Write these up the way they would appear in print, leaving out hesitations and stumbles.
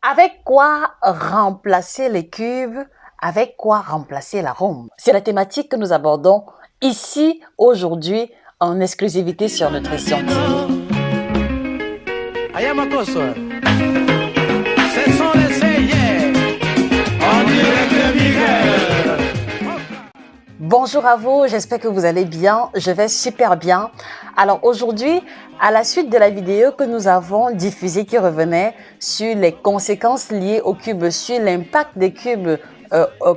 Avec quoi remplacer les cubes? Avec quoi remplacer l'arôme? C'est la thématique que nous abordons ici aujourd'hui en exclusivité sur Nutrition TV. Ce sont les Seyers, en direct de Miguel. Bonjour à vous, j'espère que vous allez bien. Je vais super bien. Alors aujourd'hui, à la suite de la vidéo que nous avons diffusée qui revenait sur les conséquences liées aux cubes, sur l'impact des cubes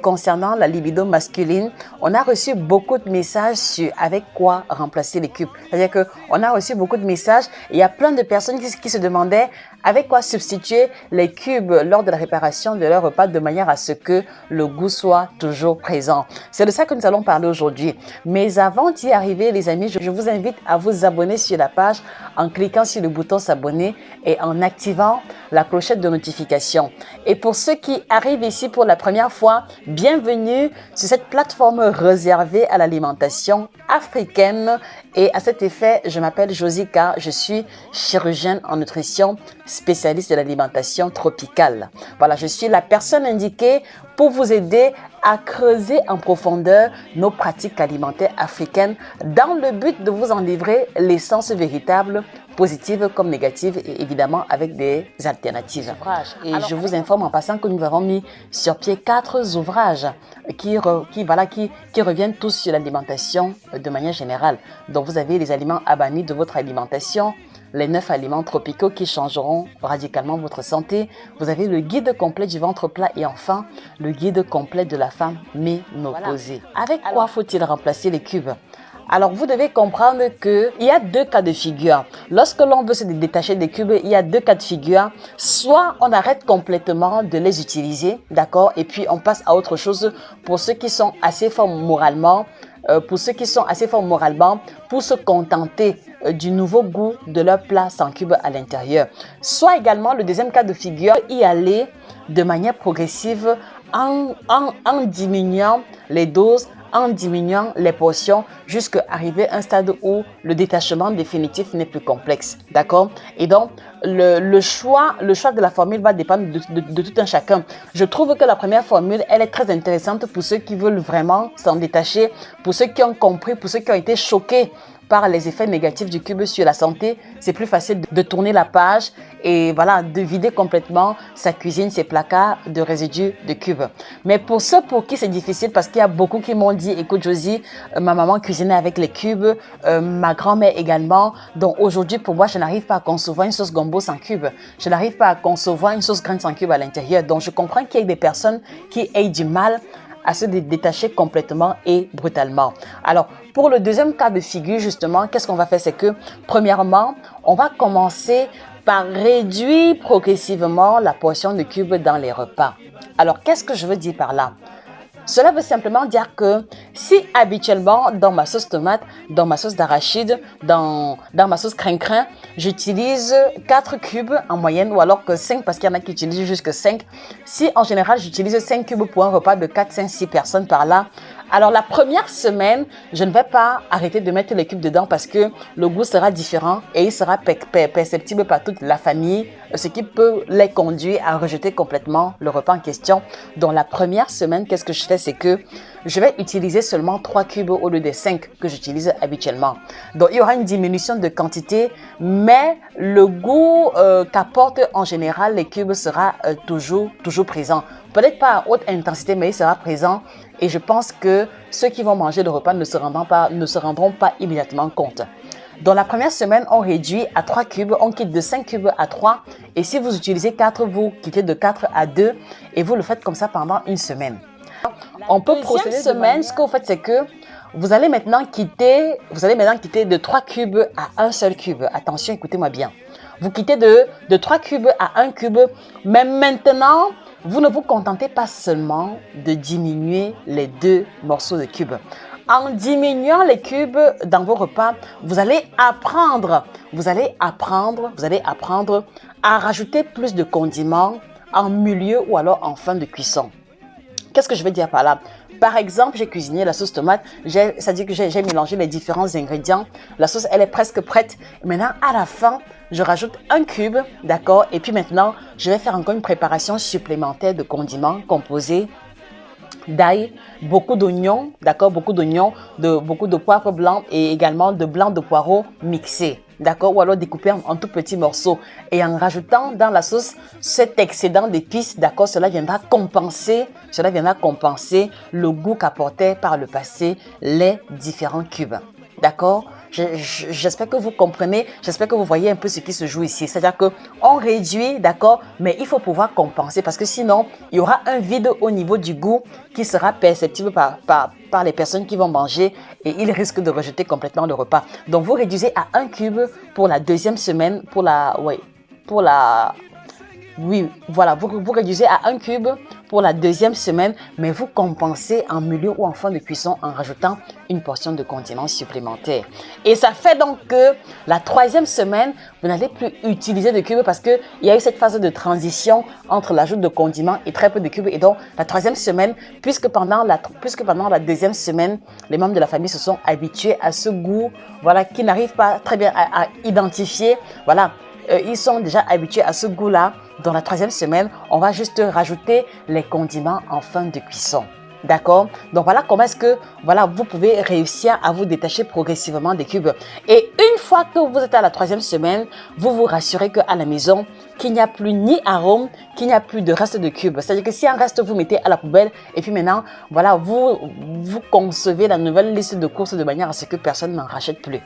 concernant la libido masculine, on a reçu beaucoup de messages sur avec quoi remplacer les cubes. C'est-à-dire qu'on a reçu beaucoup de messages et il y a plein de personnes qui se demandaient avec quoi substituer les cubes lors de la réparation de leur repas de manière à ce que le goût soit toujours présent. C'est de ça que nous allons parler aujourd'hui. Mais avant d'y arriver, les amis, je vous invite à vous abonner sur la page en cliquant sur le bouton s'abonner et en activant la clochette de notification. Et pour ceux qui arrivent ici pour la première fois, bienvenue sur cette plateforme réservée à l'alimentation africaine. Et à cet effet, je m'appelle Josika, je suis chirurgienne en nutrition, spécialiste de l'alimentation tropicale. Voilà, je suis la personne indiquée pour vous aider à creuser en profondeur nos pratiques alimentaires africaines dans le but de vous en livrer l'essence véritable, positive comme négative et évidemment avec des alternatives. Et je vous informe en passant que nous avons mis sur pied 4 ouvrages qui reviennent tous sur l'alimentation de manière générale. Donc vous avez les aliments à bannir de votre alimentation, les 9 aliments tropicaux qui changeront radicalement votre santé. Vous avez le guide complet du ventre plat et enfin le guide complet de la femme ménopausée. Avec quoi faut-il remplacer les cubes? Alors, vous devez comprendre qu'il y a 2 cas de figure. Lorsque l'on veut se détacher des cubes, il y a 2 cas de figure. Soit on arrête complètement de les utiliser, d'accord? Et puis, on passe à autre chose pour ceux qui sont assez forts moralement, pour se contenter du nouveau goût de leur plat sans cube à l'intérieur. Soit également, le deuxième cas de figure, y aller de manière progressive en diminuant les doses, en diminuant les portions jusqu'à arriver à un stade où le détachement définitif n'est plus complexe. D'accord? Et donc, le choix de la formule va dépendre de tout un chacun. Je trouve que la première formule, elle est très intéressante pour ceux qui veulent vraiment s'en détacher, pour ceux qui ont compris, pour ceux qui ont été choqués par les effets négatifs du cube sur la santé. C'est plus facile de tourner la page et voilà, de vider complètement sa cuisine, ses placards de résidus de cubes. Mais pour ceux pour qui c'est difficile, parce qu'il y a beaucoup qui m'ont dit, écoute Josie, ma maman cuisinait avec les cubes, ma grand-mère également. Donc aujourd'hui, pour moi, je n'arrive pas à concevoir une sauce gombo sans cube. Je n'arrive pas à concevoir une sauce graine sans cube à l'intérieur. Donc je comprends qu'il y ait des personnes qui aient du mal à se détacher complètement et brutalement. Alors, pour le deuxième cas de figure, justement, qu'est-ce qu'on va faire? C'est que, premièrement, on va commencer par réduire progressivement la portion de cubes dans les repas. Alors, qu'est-ce que je veux dire par là? Cela veut simplement dire que si habituellement dans ma sauce tomate, dans ma sauce d'arachide, dans ma sauce crin-crin, j'utilise 4 cubes en moyenne ou alors que 5 parce qu'il y en a qui utilisent jusque 5. Si en général j'utilise 5 cubes pour un repas de 4, 5, 6 personnes par là, alors la première semaine, je ne vais pas arrêter de mettre les cubes dedans parce que le goût sera différent et il sera perceptible par toute la famille, ce qui peut les conduire à rejeter complètement le repas en question. Donc la première semaine, qu'est-ce que je fais? C'est que je vais utiliser seulement 3 cubes au lieu des 5 que j'utilise habituellement. Donc il y aura une diminution de quantité, mais le goût qu'apportent en général les cubes sera toujours présent. Peut-être pas à haute intensité, mais il sera présent. Et je pense que ceux qui vont manger le repas ne se rendront pas immédiatement compte. Dans la première semaine, on réduit à 3 cubes, on quitte de 5 cubes à 3. Et si vous utilisez 4, vous quittez de 4 à 2 et vous le faites comme ça pendant une semaine. On peut procéder semaine, ce que vous faites, c'est que vous allez maintenant quitter de 3 cubes à un seul cube. Attention, écoutez-moi bien. Vous quittez de 3 cubes à 1 cube, mais maintenant, vous ne vous contentez pas seulement de diminuer les 2 morceaux de cubes. En diminuant les cubes dans vos repas, vous allez apprendre à rajouter plus de condiments en milieu ou alors en fin de cuisson. Qu'est-ce que je veux dire par là? Par exemple, j'ai cuisiné la sauce tomate, c'est-à-dire que j'ai mélangé les différents ingrédients. La sauce, elle est presque prête. Maintenant, à la fin, je rajoute un cube, d'accord? Et puis maintenant, je vais faire encore une préparation supplémentaire de condiments composés d'ail, beaucoup d'oignons, d'accord, beaucoup d'oignons, beaucoup de poivre blanc et également de blanc de poireau mixé, d'accord, ou alors découpé en tout petits morceaux. Et en rajoutant dans la sauce cet excédent d'épices, d'accord, cela viendra compenser le goût qu'apportaient par le passé les différents cubes, d'accord. J'espère que vous comprenez, j'espère que vous voyez un peu ce qui se joue ici. C'est-à-dire qu'on réduit, d'accord, mais il faut pouvoir compenser parce que sinon, il y aura un vide au niveau du goût qui sera perceptible par les personnes qui vont manger et ils risquent de rejeter complètement le repas. Donc, vous réduisez à un cube pour la deuxième semaine, vous réduisez à un cube pour la deuxième semaine, mais vous compensez en milieu ou en fin de cuisson en rajoutant une portion de condiments supplémentaires. Et ça fait donc que la troisième semaine, vous n'allez plus utiliser de cubes parce qu'il y a eu cette phase de transition entre l'ajout de condiments et très peu de cubes. Et donc, la troisième semaine, puisque pendant la deuxième semaine, les membres de la famille se sont habitués à ce goût, voilà, qu'ils n'arrivent pas très bien à identifier, voilà. Ils sont déjà habitués à ce goût-là. Dans la troisième semaine, on va juste rajouter les condiments en fin de cuisson. D'accord? Donc voilà comment est-ce que vous pouvez réussir à vous détacher progressivement des cubes. Et une fois que vous êtes à la troisième semaine, vous vous rassurez qu'à la maison, qu'il n'y a plus ni arôme, qu'il n'y a plus de reste de cubes. C'est-à-dire que si un reste, vous mettez à la poubelle et puis maintenant, voilà, vous concevez la nouvelle liste de courses de manière à ce que personne n'en rachète plus.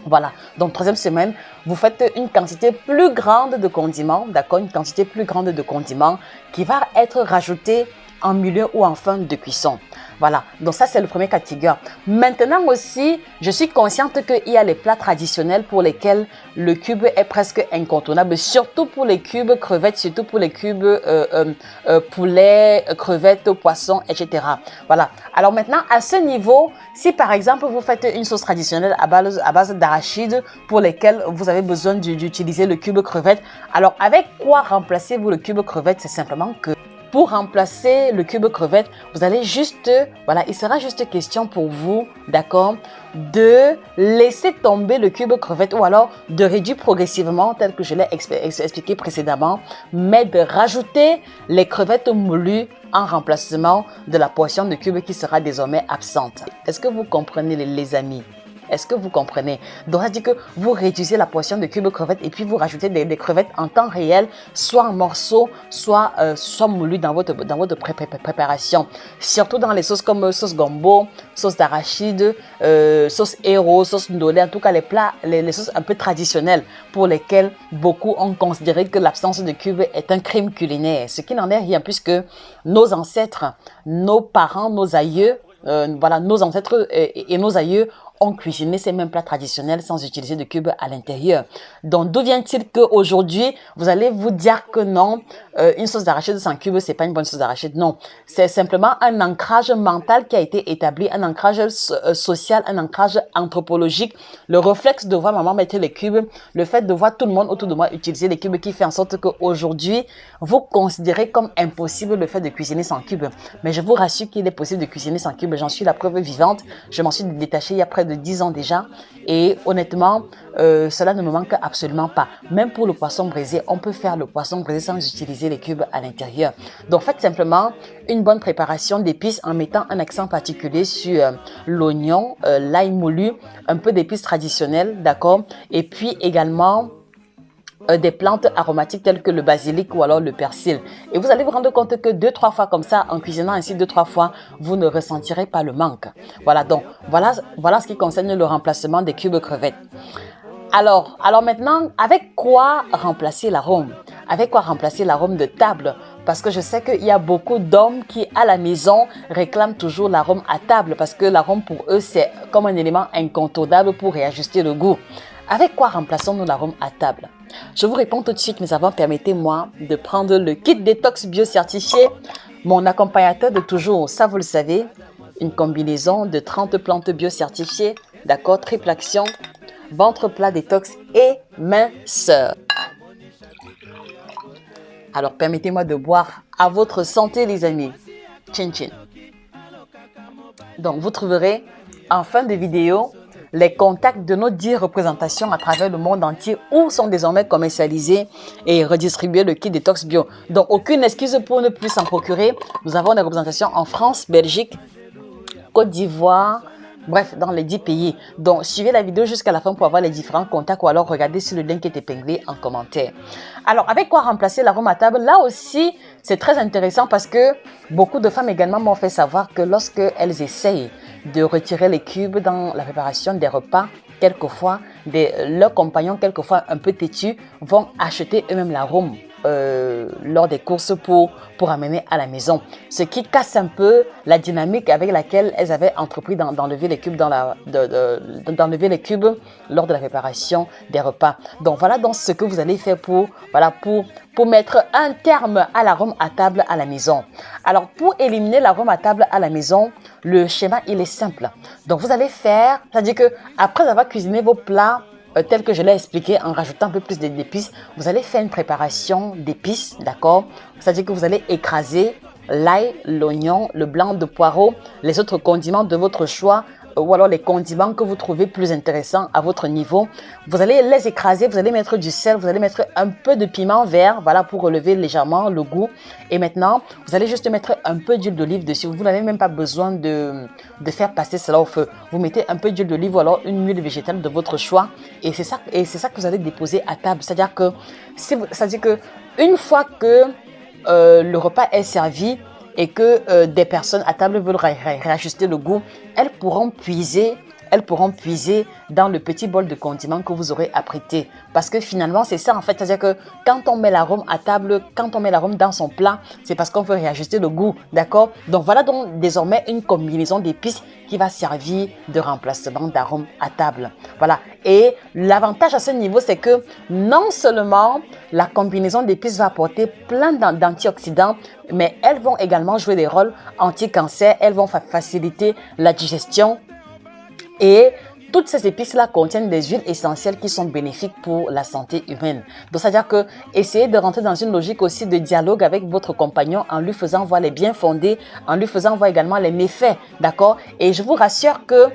Voilà, donc troisième semaine, vous faites une quantité plus grande de condiments, d'accord, une quantité plus grande de condiments qui va être rajoutée en milieu ou en fin de cuisson. Voilà, donc ça c'est le premier cas de figure. Maintenant aussi, je suis consciente qu'il y a les plats traditionnels pour lesquels le cube est presque incontournable, surtout pour les cubes crevettes, surtout pour les cubes poulet, crevettes, poissons, etc. Voilà, alors maintenant à ce niveau, si par exemple vous faites une sauce traditionnelle à base d'arachide pour lesquels vous avez besoin d'utiliser le cube crevette, alors avec quoi remplacez-vous le cube crevette? C'est simplement que pour remplacer le cube crevette, vous allez juste, voilà, il sera juste question pour vous, d'accord, de laisser tomber le cube crevette ou alors de réduire progressivement, tel que je l'ai expliqué précédemment, mais de rajouter les crevettes moulues en remplacement de la portion de cube qui sera désormais absente. Est-ce que vous comprenez les amis? Est-ce que vous comprenez? Donc, ça dit que vous réduisez la portion de cubes crevettes et puis vous rajoutez des crevettes en temps réel, soit en morceaux, soit moulues dans votre préparation. Surtout dans les sauces comme sauce gombo, sauce d'arachide, sauce héros, sauce ndolé, en tout cas les plats, les sauces un peu traditionnelles pour lesquelles beaucoup ont considéré que l'absence de cubes est un crime culinaire. Ce qui n'en est rien puisque nos ancêtres, nos parents, nos aïeux, nos ancêtres et nos aïeux ont cuisiné ces mêmes plats traditionnels sans utiliser de cubes à l'intérieur. Donc, d'où vient-il qu'aujourd'hui, vous allez vous dire que non, une sauce d'arachide sans cubes, c'est pas une bonne sauce d'arachide? Non, c'est simplement un ancrage mental qui a été établi, un ancrage social, un ancrage anthropologique. Le réflexe de voir maman mettre les cubes, le fait de voir tout le monde autour de moi utiliser les cubes qui fait en sorte qu'aujourd'hui, vous considérez comme impossible le fait de cuisiner sans cubes. Mais je vous rassure qu'il est possible de cuisiner sans cubes. J'en suis la preuve vivante. Je m'en suis détachée il y a près de 10 ans déjà et honnêtement cela ne me manque absolument pas. Même pour le poisson braisé, on peut faire le poisson braisé sans utiliser les cubes à l'intérieur. Donc faites simplement une bonne préparation d'épices en mettant un accent particulier sur l'oignon, l'ail moulu, un peu d'épices traditionnelles, d'accord, et puis également des plantes aromatiques telles que le basilic ou alors le persil. Et vous allez vous rendre compte que 2-3 fois comme ça, en cuisinant ainsi 2-3 fois, vous ne ressentirez pas le manque. Voilà, donc voilà ce qui concerne le remplacement des cubes crevettes. Alors maintenant, avec quoi remplacer l'arôme? Avec quoi remplacer l'arôme de table? Parce que je sais qu'il y a beaucoup d'hommes qui, à la maison, réclament toujours l'arôme à table parce que l'arôme pour eux, c'est comme un élément incontournable pour réajuster le goût. Avec quoi remplaçons-nous l'arôme à table? Je vous réponds tout de suite, mais avant, permettez-moi de prendre le kit détox bio certifié, mon accompagnateur de toujours, ça vous le savez, une combinaison de 30 plantes bio certifiées, d'accord, triple action, ventre plat détox et minceur. Alors, permettez-moi de boire à votre santé, les amis. Chin chin. Donc, vous trouverez en fin de vidéo les contacts de nos 10 représentations à travers le monde entier où sont désormais commercialisés et redistribués le kit détox bio. Donc, aucune excuse pour ne plus s'en procurer. Nous avons des représentations en France, Belgique, Côte d'Ivoire, bref, dans les 10 pays. Donc, suivez la vidéo jusqu'à la fin pour avoir les différents contacts ou alors regardez sur le lien qui est épinglé en commentaire. Alors, avec quoi remplacer l'arôme à table? Là aussi, c'est très intéressant parce que beaucoup de femmes également m'ont fait savoir que lorsque elles essayent de retirer les cubes dans la préparation des repas, quelquefois, leurs compagnons, quelquefois un peu têtus, vont acheter eux-mêmes l'arôme lors des courses pour amener à la maison. Ce qui casse un peu la dynamique avec laquelle elles avaient entrepris d'enlever les cubes d'enlever les cubes lors de la préparation des repas. Donc voilà donc ce que vous allez faire pour mettre un terme à l'arôme à table à la maison. Alors pour éliminer l'arôme à table à la maison, le schéma il est simple. Donc vous allez faire, c'est-à-dire que après avoir cuisiné vos plats tel que je l'ai expliqué en rajoutant un peu plus d'épices, vous allez faire une préparation d'épices, d'accord? C'est-à-dire que vous allez écraser l'ail, l'oignon, le blanc de poireau, les autres condiments de votre choix ou alors les condiments que vous trouvez plus intéressants à votre niveau. Vous allez les écraser, vous allez mettre du sel, vous allez mettre un peu de piment vert, voilà, pour relever légèrement le goût. Et maintenant, vous allez juste mettre un peu d'huile d'olive dessus. Vous n'avez même pas besoin de faire passer cela au feu. Vous mettez un peu d'huile d'olive ou alors une huile végétale de votre choix. Et c'est ça que vous allez déposer à table. C'est-à-dire que une fois que le repas est servi, et que des personnes à table veulent réajuster le goût, elles pourront puiser dans le petit bol de condiments que vous aurez apprêté. Parce que finalement, c'est ça en fait. C'est-à-dire que quand on met l'arôme à table, quand on met l'arôme dans son plat, c'est parce qu'on veut réajuster le goût. D'accord? Donc voilà donc désormais une combinaison d'épices qui va servir de remplacement d'arôme à table. Voilà. Et l'avantage à ce niveau, c'est que non seulement la combinaison d'épices va apporter plein d'antioxydants, mais elles vont également jouer des rôles anti-cancer. Elles vont faciliter la digestion. Et toutes ces épices-là contiennent des huiles essentielles qui sont bénéfiques pour la santé humaine. Donc, c'est-à-dire que essayez de rentrer dans une logique aussi de dialogue avec votre compagnon en lui faisant voir les biens fondés, en lui faisant voir également les méfaits, d'accord? Et je vous rassure que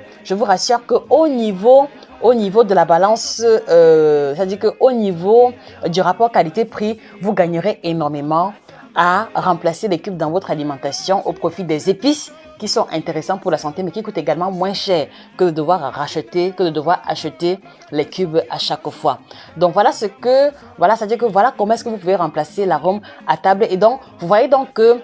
au niveau de la balance, c'est-à-dire qu'au niveau du rapport qualité-prix, vous gagnerez énormément à remplacer les cubes dans votre alimentation au profit des épices qui sont intéressants pour la santé, mais qui coûtent également moins cher que de devoir acheter les cubes à chaque fois. Donc voilà c'est-à-dire que voilà comment est-ce que vous pouvez remplacer l'arôme à table. Et donc, vous voyez donc que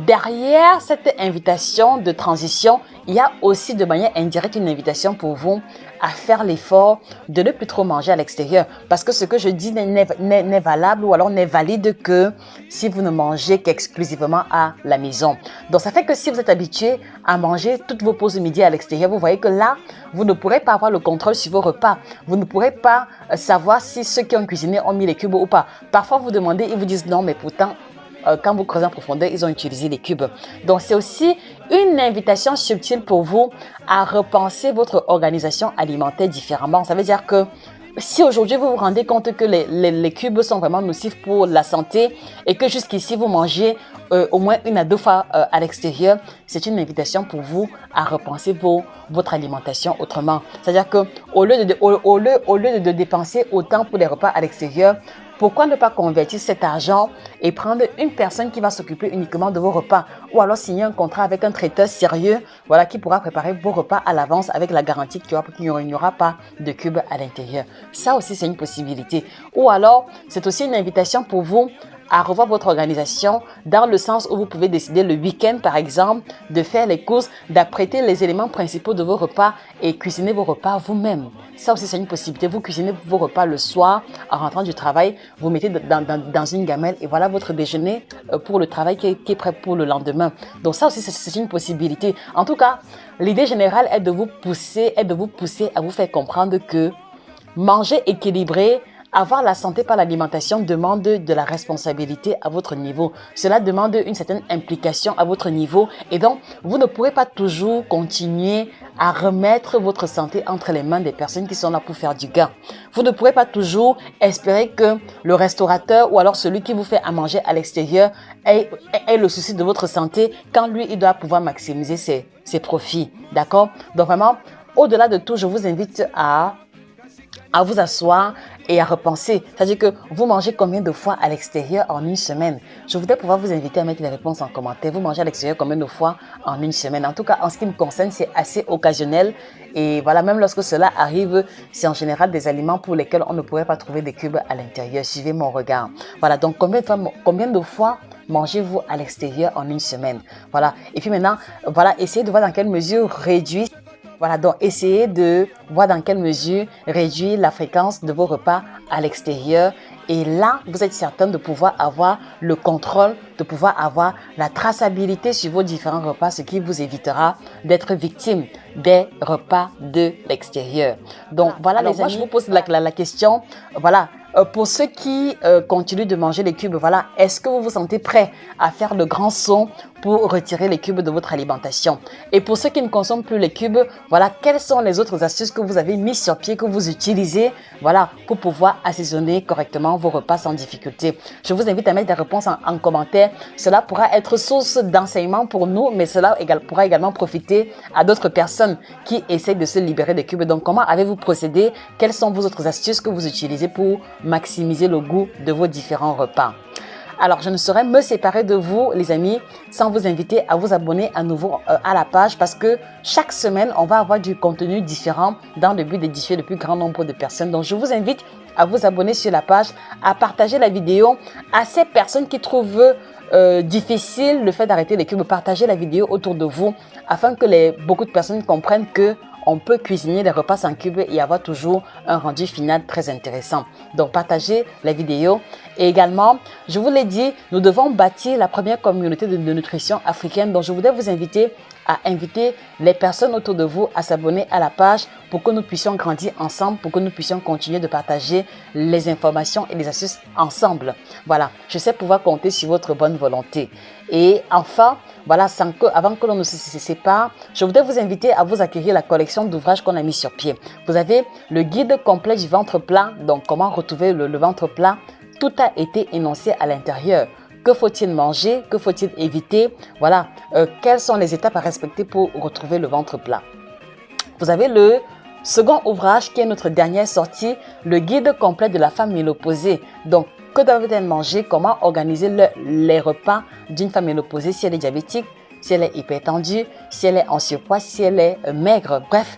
derrière cette invitation de transition, il y a aussi de manière indirecte une invitation pour vous à faire l'effort de ne plus trop manger à l'extérieur. Parce que ce que je dis n'est valable ou alors n'est valide que si vous ne mangez qu'exclusivement à la maison. Donc ça fait que si vous êtes habitué à manger toutes vos pauses midi à l'extérieur, vous voyez que là, vous ne pourrez pas avoir le contrôle sur vos repas. Vous ne pourrez pas savoir si ceux qui ont cuisiné ont mis les cubes ou pas. Parfois, vous demandez, ils vous disent non, mais pourtant, quand vous creusez en profondeur, ils ont utilisé les cubes. Donc, c'est aussi une invitation subtile pour vous à repenser votre organisation alimentaire différemment. Ça veut dire que si aujourd'hui vous vous rendez compte que les cubes sont vraiment nocifs pour la santé et que jusqu'ici vous mangez au moins 1 à 2 fois à l'extérieur, c'est une invitation pour vous à repenser votre alimentation autrement. C'est-à-dire que au lieu de dépenser autant pour les repas à l'extérieur, pourquoi ne pas convertir cet argent et prendre une personne qui va s'occuper uniquement de vos repas ou alors signer un contrat avec un traiteur sérieux, voilà, qui pourra préparer vos repas à l'avance avec la garantie qu'il n'y aura pas de cubes à l'intérieur. Ça aussi, c'est une possibilité. Ou alors, c'est aussi une invitation pour vous à revoir votre organisation dans le sens où vous pouvez décider le week-end, par exemple, de faire les courses, d'apprêter les éléments principaux de vos repas et cuisiner vos repas vous-même. Ça aussi, c'est une possibilité. Vous cuisinez vos repas le soir en rentrant du travail, vous mettez dans une gamelle et voilà votre déjeuner pour le travail qui est prêt pour le lendemain. Donc ça aussi, c'est une possibilité. En tout cas, l'idée générale est de vous pousser à vous faire comprendre que manger équilibré Avoir la santé par l'alimentation demande de la responsabilité à votre niveau. Cela demande une certaine implication à votre niveau et donc vous ne pourrez pas toujours continuer à remettre votre santé entre les mains des personnes qui sont là pour faire du gain. Vous ne pourrez pas toujours espérer que le restaurateur ou alors celui qui vous fait à manger à l'extérieur ait le souci de votre santé quand lui, il doit pouvoir maximiser ses profits. D'accord? Donc vraiment, au-delà de tout, je vous invite à vous asseoir et à repenser. C'est-à-dire que vous mangez combien de fois à l'extérieur en une semaine? Je voudrais pouvoir vous inviter à mettre les réponses en commentaire. Vous mangez à l'extérieur combien de fois en une semaine? En tout cas, en ce qui me concerne, c'est assez occasionnel. Et voilà, même lorsque cela arrive, c'est en général des aliments pour lesquels on ne pourrait pas trouver des cubes à l'intérieur. Suivez mon regard. Voilà, donc combien de fois mangez-vous à l'extérieur en une semaine? Voilà. Et puis maintenant, voilà, essayez de voir dans quelle mesure réduire. Voilà, donc essayez de voir dans quelle mesure réduire la fréquence de vos repas à l'extérieur. Et là, vous êtes certain de pouvoir avoir le contrôle, de pouvoir avoir la traçabilité sur vos différents repas, ce qui vous évitera d'être victime des repas de l'extérieur. Donc voilà, alors, les amis, moi je vous pose la question, voilà. Pour ceux qui continuent de manger les cubes, voilà, est-ce que vous vous sentez prêt à faire le grand saut pour retirer les cubes de votre alimentation? Et pour ceux qui ne consomment plus les cubes, voilà, quelles sont les autres astuces que vous avez mises sur pied, que vous utilisez, voilà, pour pouvoir assaisonner correctement vos repas sans difficulté? Je vous invite à mettre des réponses en commentaire. Cela pourra être source d'enseignement pour nous, mais cela pourra également profiter à d'autres personnes qui essaient de se libérer des cubes. Donc, comment avez-vous procédé? Quelles sont vos autres astuces que vous utilisez pour maximiser le goût de vos différents repas? Alors, je ne saurais me séparer de vous, les amis, sans vous inviter à vous abonner à nouveau à la page parce que chaque semaine, on va avoir du contenu différent dans le but d'édifier le plus grand nombre de personnes. Donc, je vous invite à vous abonner sur la page, à partager la vidéo à ces personnes qui trouvent difficile le fait d'arrêter les cubes. Partagez la vidéo autour de vous afin que beaucoup de personnes comprennent que on peut cuisiner les repas sans cubes et avoir toujours un rendu final très intéressant. Donc, partagez la vidéo. Et également, je vous l'ai dit, nous devons bâtir la première communauté de nutrition africaine. Donc, je voudrais vous inviter à inviter les personnes autour de vous à s'abonner à la page pour que nous puissions grandir ensemble, pour que nous puissions continuer de partager les informations et les astuces ensemble. Voilà, je sais pouvoir compter sur votre bonne volonté. Et enfin, voilà, avant que l'on ne se sépare, je voudrais vous inviter à vous acquérir la collection d'ouvrages qu'on a mis sur pied. Vous avez le guide complet du ventre plat, donc comment retrouver le ventre plat. Tout a été énoncé à l'intérieur. Que faut-il manger? Que faut-il éviter? Voilà, quelles sont les étapes à respecter pour retrouver le ventre plat? Vous avez le second ouvrage qui est notre dernière sortie, le guide complet de la femme ménopausée. Donc, que doit-elle manger? Comment organiser les repas d'une femme ménopausée si elle est diabétique, si elle est hypertendue, si elle est en surpoids, si elle est maigre? Bref,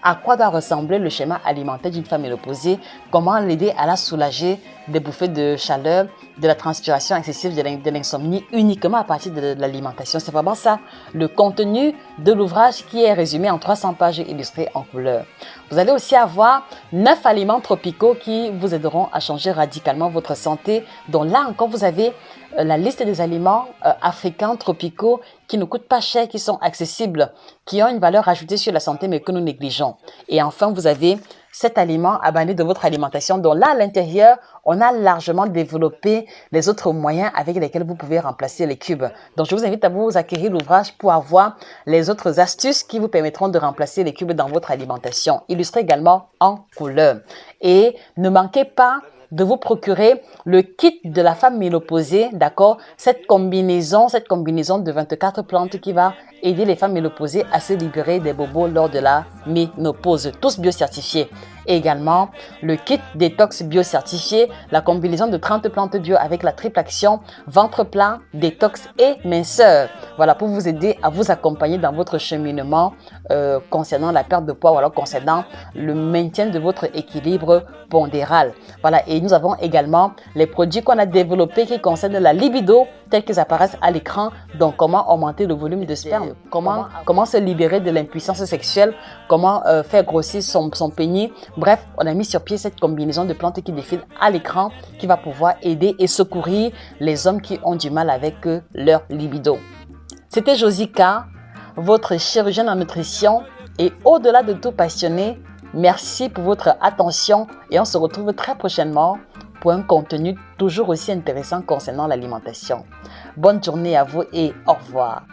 à quoi doit ressembler le schéma alimentaire d'une femme ménopausée? Comment l'aider à la soulager des bouffées de chaleur, de la transpiration excessive, de l'insomnie uniquement à partir de l'alimentation? C'est vraiment ça, le contenu de l'ouvrage qui est résumé en 300 pages illustrées en couleur. Vous allez aussi avoir 9 aliments tropicaux qui vous aideront à changer radicalement votre santé. Donc là encore, vous avez la liste des aliments africains tropicaux qui ne coûtent pas cher, qui sont accessibles, qui ont une valeur ajoutée sur la santé mais que nous négligeons. Et enfin, vous avez 7 aliments à bannir de votre alimentation. Donc là, à l'intérieur, on a largement développé les autres moyens avec lesquels vous pouvez remplacer les cubes. Donc, je vous invite à vous acquérir l'ouvrage pour avoir les autres astuces qui vous permettront de remplacer les cubes dans votre alimentation, illustré également en couleur. Et ne manquez pas de vous procurer le kit de la femme ménopausée, d'accord? Cette combinaison de 24 plantes qui va aider les femmes ménopausées à se libérer des bobos lors de la ménopause, tous biocertifiés. Et également, le kit détox biocertifié, la combinaison de 30 plantes bio avec la triple action, ventre plat, détox et minceur. Voilà, pour vous aider à vous accompagner dans votre cheminement concernant la perte de poids ou alors concernant le maintien de votre équilibre pondéral. Voilà, et nous avons également les produits qu'on a développés qui concernent la libido, tels qu'ils apparaissent à l'écran. Donc, comment augmenter le volume de sperme, comment se libérer de l'impuissance sexuelle, comment faire grossir son pénis. Bref, on a mis sur pied cette combinaison de plantes qui défilent à l'écran qui va pouvoir aider et secourir les hommes qui ont du mal avec leur libido. C'était Josika, votre chirurgienne en nutrition et au-delà de tout passionné Merci pour votre attention et on se retrouve très prochainement pour un contenu toujours aussi intéressant concernant l'alimentation. Bonne journée à vous et au revoir.